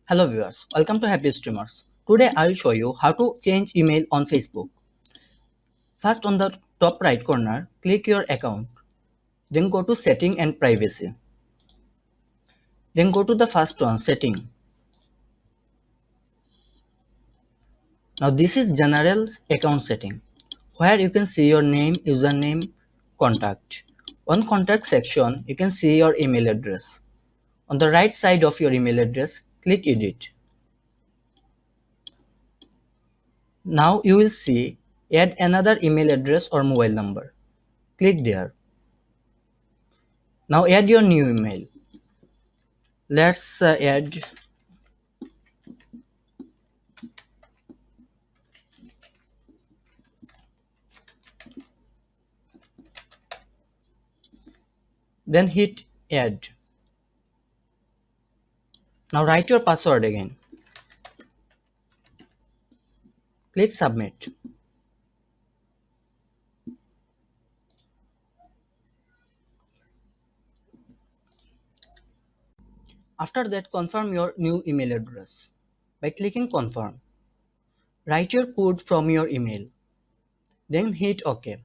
Hello viewers, welcome to Happy Streamers. Today I will show you how to change email on Facebook. First, on the top right corner, click your account. Then go to Setting and Privacy. Then go to the first one, Setting. Now this is General Account Setting, where you can see your name, username, contact. On contact section, you can see your email address. On the right side of your email address, click Edit. Now you will see Add another email address or mobile number. Click there. Now add your new email. Let's add, then hit add. Now write your password again. Click submit. After that, confirm your new email address by clicking confirm. Write your code from your email. Then hit OK.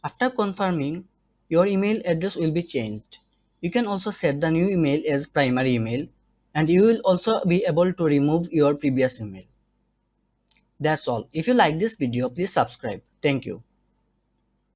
After confirming, your email address will be changed. You can also set the new email as primary email, and you will also be able to remove your previous email. That's all. If you like this video, please subscribe. Thank you.